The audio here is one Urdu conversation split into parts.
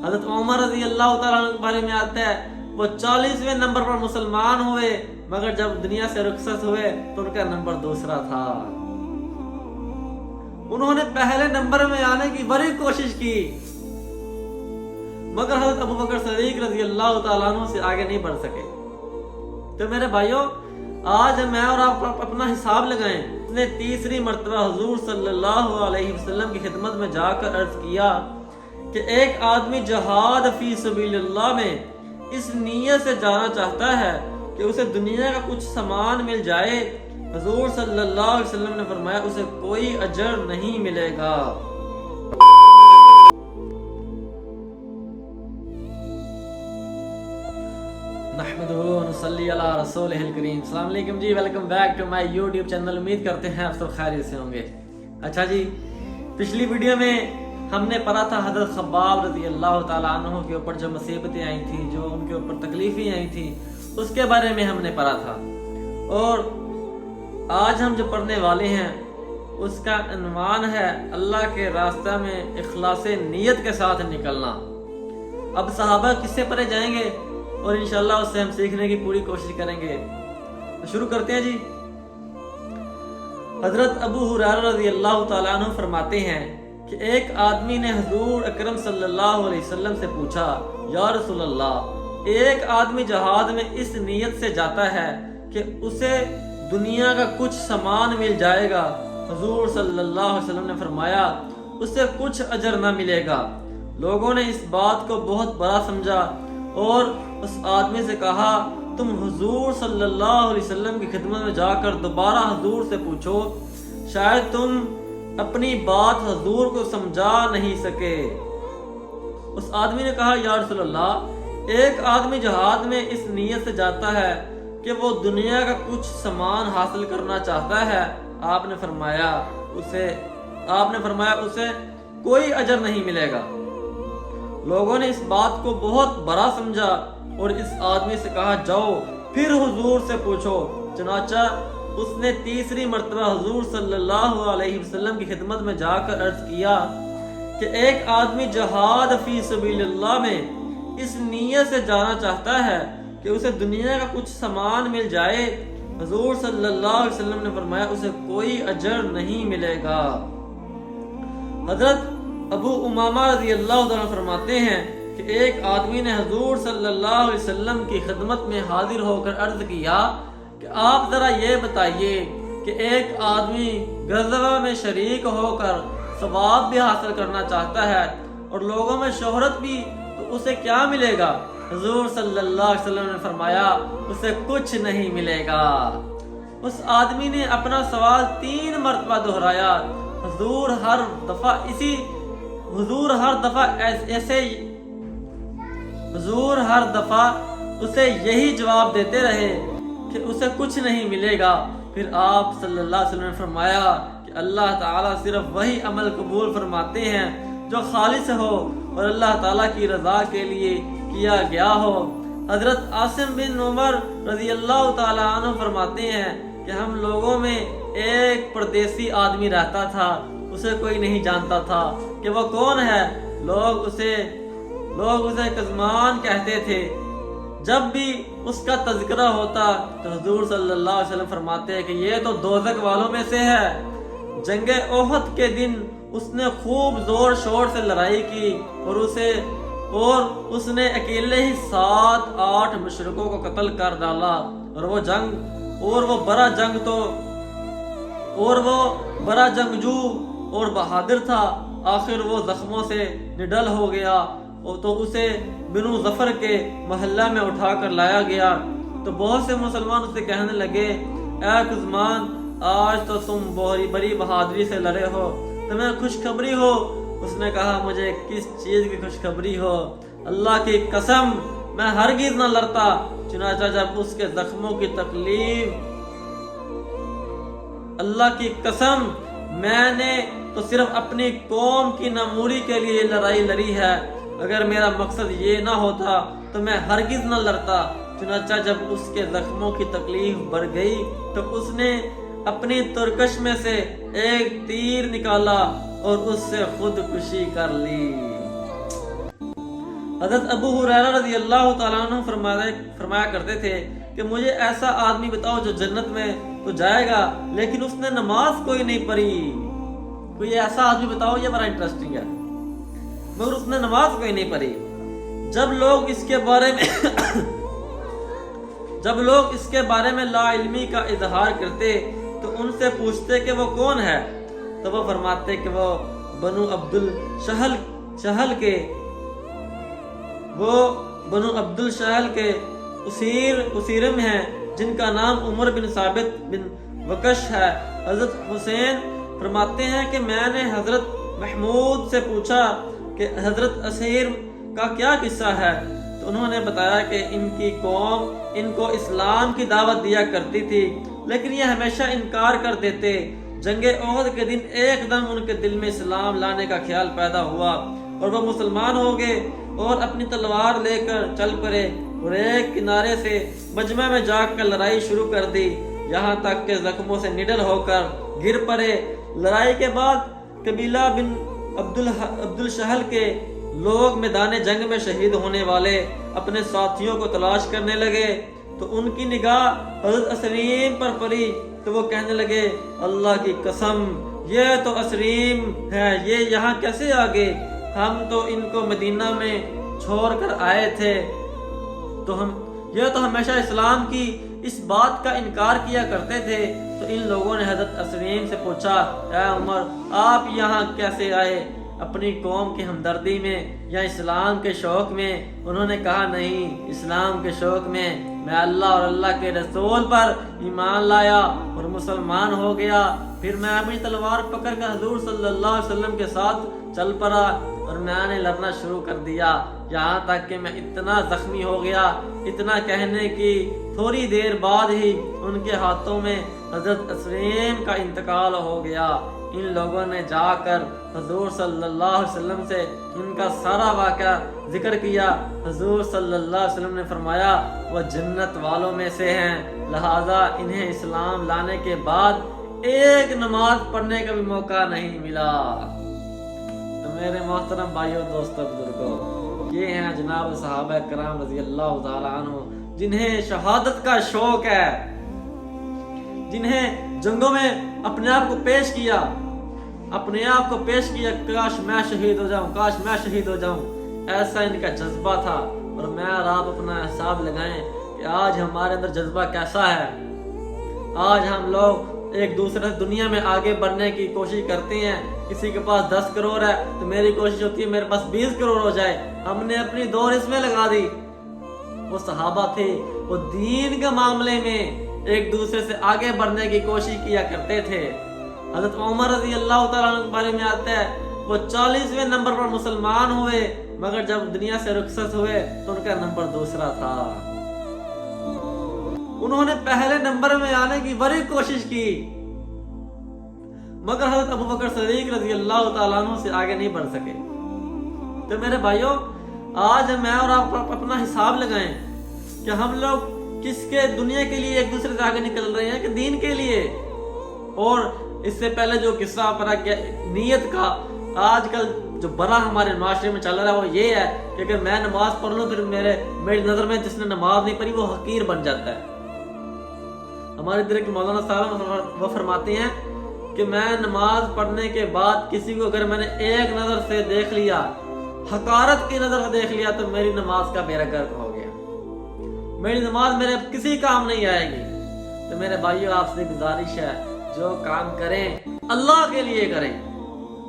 حضرت عمر رضی اللہ تعالیٰ عنہ کے بارے میں آتا ہے وہ 40ویں نمبر پر مسلمان ہوئے، مگر جب دنیا سے رخصت ہوئے تو ان کا نمبر دوسرا تھا۔ انہوں نے پہلے نمبر میں آنے کی بڑی کوشش کی، مگر حضرت ابو بکر صدیق رضی اللہ تعالیٰ عنہ سے آگے نہیں بڑھ سکے۔ تو میرے بھائیوں، آج میں اور آپ اپنا حساب لگائیں۔ اس نے تیسری مرتبہ حضور صلی اللہ علیہ وسلم کی خدمت میں جا کر عرض کیا کہ ایک آدمی جہاد فی سبیل اللہ میں اس نیت سے جانا چاہتا ہے کہ اسے دنیا کا کچھ سامان مل جائے، حضور صلی اللہ علیہ وسلم نے فرمایا اسے کوئی اجر نہیں ملے گا۔ نحمدہ و نصلی علی رسولہ الکریم۔ السلام علیکم جی، welcome back to my YouTube channel. امید کرتے ہیں آپ سب خیریت سے ہوں گے۔ اچھا جی، پچھلی ویڈیو میں ہم نے پڑھا تھا حضرت خباب رضی اللہ تعالیٰ عنہ کے اوپر جو مصیبتیں آئی تھیں، جو ان کے اوپر تکلیفیں آئی تھیں، اس کے بارے میں ہم نے پڑھا تھا۔ اور آج ہم جو پڑھنے والے ہیں اس کا عنوان ہے اللہ کے راستہ میں اخلاص نیت کے ساتھ نکلنا۔ اب صحابہ کس سے پڑھے جائیں گے اور انشاءاللہ اس سے ہم سیکھنے کی پوری کوشش کریں گے۔ تو شروع کرتے ہیں جی۔ حضرت ابو ہریرہ رضی اللہ تعالیٰ عنہ فرماتے ہیں کہ ایک آدمی نے حضور اکرم صلی اللہ علیہ وسلم سے پوچھا، یا رسول اللہ، ایک آدمی جہاد میں اس نیت سے جاتا ہے کہ اسے دنیا کا کچھ سامان مل جائے گا، حضور صلی اللہ علیہ وسلم نے فرمایا اسے کچھ اجر نہ ملے گا۔ لوگوں نے اس بات کو بہت بڑا سمجھا اور اس آدمی سے کہا، تم حضور صلی اللہ علیہ وسلم کی خدمت میں جا کر دوبارہ حضور سے پوچھو، شاید تم اپنی بات حضور کو سمجھا نہیں سکے۔ اس آدمی نے کہا، یا رسول اللہ، ایک آدمی جہاد میں اس نیت سے جاتا ہے کہ وہ دنیا کا کچھ سامان حاصل کرنا چاہتا ہے، آپ نے فرمایا اسے کوئی اجر نہیں ملے گا۔ لوگوں نے اس بات کو بہت بڑا سمجھا اور اس آدمی سے کہا، جاؤ پھر حضور سے پوچھو۔ چنانچہ اس نے تیسری مرتبہ حضور صلی اللہ علیہ وسلم کی خدمت میں جا کر عرض کیا کہ ایک آدمی جہاد فی سبیل اللہ میں اس نیت سے جانا چاہتا ہے کہ اسے دنیا کا کچھ سامان مل جائے، حضور صلی اللہ علیہ وسلم نے فرمایا اسے کوئی اجر نہیں ملے گا۔ حضرت ابو امامہ رضی اللہ عنہ فرماتے ہیں کہ ایک آدمی نے حضور صلی اللہ علیہ وسلم کی خدمت میں حاضر ہو کر عرض کیا کہ آپ ذرا یہ بتائیے کہ ایک آدمی غزوہ میں شریک ہو کر ثواب بھی حاصل کرنا چاہتا ہے اور لوگوں میں شہرت بھی، تو اسے کیا ملے گا؟ حضور صلی اللہ علیہ وسلم نے فرمایا اسے کچھ نہیں ملے گا۔ اس آدمی نے اپنا سوال 3 مرتبہ دہرایا۔ حضور ہر دفعہ اسے یہی جواب دیتے رہے کہ اسے کچھ نہیں ملے گا۔ پھر آپ صلی اللہ علیہ وسلم نے فرمایا کہ اللہ تعالیٰ صرف وہی عمل قبول فرماتے ہیں جو خالص ہو اور اللہ تعالیٰ کی رضا کے لیے کیا گیا ہو۔ حضرت عاصم بن عمر رضی اللہ تعالیٰ عنہ فرماتے ہیں کہ ہم لوگوں میں ایک پردیسی آدمی رہتا تھا، اسے کوئی نہیں جانتا تھا کہ وہ کون ہے۔ لوگ اسے قزمان کہتے تھے۔ جب بھی اس کا تذکرہ ہوتا تو حضور صلی اللہ علیہ وسلم فرماتے ہیں کہ یہ تو دوزخ والوں میں سے ہے۔ جنگ احد کے دن اس نے خوب زور شور سے لڑائی کی اور اس نے اکیلے ہی 7-8 مشرکوں کو قتل کر ڈالا، اور وہ بڑا جنگجو اور بہادر تھا۔ آخر وہ زخموں سے نڈل ہو گیا تو اسے بنو ظفر کے محلہ میں اٹھا کر لایا گیا۔ تو بہت سے مسلمان اسے کہنے لگے، اے قزمان، آج تو تم بڑی بہادری سے لڑے ہو، تمہیں خوشخبری ہو۔ اس نے کہا، مجھے کس چیز کی خوشخبری ہو؟ اللہ کی قسم میں ہرگز نہ لڑتا۔ چنانچہ جب اس کے زخموں کی تکلیف، اللہ کی قسم میں نے تو صرف اپنی قوم کی ناموری کے لیے لڑائی لڑی ہے، اگر میرا مقصد یہ نہ ہوتا تو میں ہرگز نہ لڑتا۔ چنانچہ جب اس کے زخموں کی تکلیف بڑھ گئی تو اس نے اپنی ترکش میں سے ایک تیر نکالا اور اس سے خودکشی کر لی۔ حضرت ابو ہریرہ رضی اللہ تعالیٰ عنہ فرمایا کرتے تھے کہ مجھے ایسا آدمی بتاؤ جو جنت میں تو جائے گا لیکن اس نے نماز کوئی نہیں پڑھی. کوئی ایسا آدمی بتاؤ، یہ بڑا انٹرسٹنگ ہے، مگر اس نے نماز کوئی نہیں پڑھی. جب لوگ اس کے بارے میں لا علمی کا اظہار کرتے تو ان سے پوچھتے کہ وہ کون ہے، تو وہ فرماتے کہ وہ بنو عبد الشہل کے اسیرم ہیں جن کا نام عمر بن ثابت بن وقش ہے. حضرت حسین فرماتے ہیں کہ میں نے حضرت محمود سے پوچھا کہ حضرت اسیر کا کیا قصہ ہے، تو انہوں نے بتایا کہ ان کی قوم ان کو اسلام کی دعوت دیا کرتی تھی لیکن یہ ہمیشہ انکار کر دیتے. جنگ احد کے دن ایک دم ان کے دل میں اسلام لانے کا خیال پیدا ہوا اور وہ مسلمان ہو گئے اور اپنی تلوار لے کر چل پڑے اور ایک کنارے سے مجمع میں جا کر لڑائی شروع کر دی، یہاں تک کہ زخموں سے نڈر ہو کر گر پڑے. لڑائی کے بعد قبیلہ بن عبد الشہل کے لوگ میدان جنگ میں شہید ہونے والے اپنے ساتھیوں کو تلاش کرنے لگے تو ان کی نگاہ حضرت اسریم پر پڑی تو وہ کہنے لگے اللہ کی قسم یہ تو اسریم ہے، یہ یہاں کیسے آ گئے؟ ہم تو ان کو مدینہ میں چھوڑ کر آئے تھے. یہ تو ہمیشہ اسلام کی اس بات کا انکار کیا کرتے تھے. تو ان لوگوں نے حضرت اسریم سے پوچھا اے عمر آپ یہاں کیسے آئے؟ اپنی قوم کی ہمدردی میں یا اسلام کے شوق میں؟ انہوں نے کہا نہیں، اسلام کے شوق میں. میں اللہ اور اللہ کے رسول پر ایمان لایا اور مسلمان ہو گیا. پھر میں اپنی تلوار پکڑ کر حضور صلی اللہ علیہ وسلم کے ساتھ چل پڑا اور میں نے لڑنا شروع کر دیا، یہاں تک کہ میں اتنا زخمی ہو گیا. اتنا کہنے کی تھوڑی دیر بعد ہی ان کے ہاتھوں میں حضرت اسریم کا انتقال ہو گیا. ان لوگوں نے جا کر حضور صلی اللہ علیہ وسلم سے ان کا سارا واقعہ ذکر کیا. حضور صلی اللہ علیہ وسلم نے فرمایا وہ جنت والوں میں سے ہیں، لہذا انہیں اسلام لانے کے بعد ایک نماز پڑھنے کا بھی موقع نہیں ملا. تو میرے محترم بھائیوں، دوستوں، بزرگوں، یہ ہیں جناب صحابہ کرام رضی اللہ تعالی عنہ جنہیں شہادت کا شوق ہے، جنہیں جنگوں میں اپنے آپ کو پیش کیا، کاش میں شہید ہو جاؤں، کاش میں شہید ہو جاؤں. ایسا ان کا جذبہ تھا. اور میں اور آپ اپنا حساب لگائیں کہ آج ہمارے اندر جذبہ کیسا ہے. آج ہم لوگ ایک دوسرے دنیا میں آگے بڑھنے کی کوشش کرتے ہیں. کسی کے پاس 10 کروڑ ہے تو میری کوشش ہوتی ہے میرے پاس 20 کروڑ ہو جائے. ہم نے اپنی دور اس میں لگا دی. وہ صحابہ تھے، وہ دین کے معاملے میں ایک دوسرے سے آگے بڑھنے کی کوشش کیا کرتے تھے. حضرت عمر رضی اللہ تعالیٰ عنہ کے بارے میں آتا ہے وہ 40ویں نمبر پر مسلمان ہوئے، مگر جب دنیا سے رخصت ہوئے تو ان کا نمبر دوسرا تھا. انہوں نے پہلے نمبر میں آنے کی بڑی کوشش کی، مگر حضرت ابو بکر صدیق رضی اللہ تعالیٰ عنہ سے آگے نہیں بڑھ سکے. تو میرے بھائیوں، آج میں اور آپ اپنا حساب لگائیں کہ ہم لوگ کس کے دنیا کے لیے ایک دوسرے سے آگے نکل رہے ہیں کہ دین کے لیے. اور اس سے پہلے جو قصہ پڑا نیت کا، آج کل جو بڑا ہمارے معاشرے میں چل رہا ہے وہ یہ ہے کہ اگر میں نماز پڑھ لوں پھر میری نظر میں جس نے نماز نہیں پڑھی وہ حقیر بن جاتا ہے. ہمارے ادھر کے مولانا صاحب وہ فرماتے ہیں کہ میں نماز پڑھنے کے بعد کسی کو اگر میں نے ایک نظر سے دیکھ لیا، حقارت کی نظر سے دیکھ لیا، تو میری نماز کا بیڑا غرق ہو گیا، میری نماز میرے کسی کام نہیں آئے گی. تو میرے بھائیوں، آپ سے گزارش ہے جو کام کریں اللہ کے لیے کریں،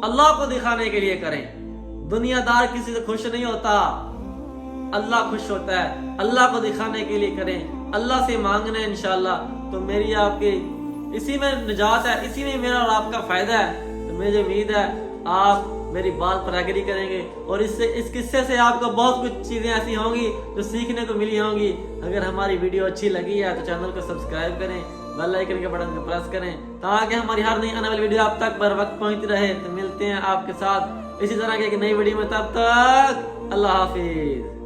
اللہ کو دکھانے کے لیے کریں. دنیا دار کسی سے خوش نہیں ہوتا، اللہ خوش ہوتا ہے. اللہ کو دکھانے کے لیے کریں، اللہ سے مانگنا ہے انشاءاللہ. تو میری آپ کی اسی میں نجات ہے، اسی میں میرا اور آپ کا فائدہ ہے. تو مجھے امید ہے آپ میری بات پر ایگری کریں گے اور اس قصے سے آپ کو بہت کچھ چیزیں ایسی ہوں گی جو سیکھنے کو ملی ہوں گی. اگر ہماری ویڈیو اچھی لگی ہے تو چینل کو سبسکرائب کریں، بیل آئیکن کے بٹن کو پریس کریں تاکہ ہماری ہر نئی آنے والی ویڈیو آپ تک بر وقت پہنچتی رہے. تو ملتے ہیں آپ کے ساتھ اسی طرح کی ایک نئی ویڈیو میں، تب تک اللہ حافظ.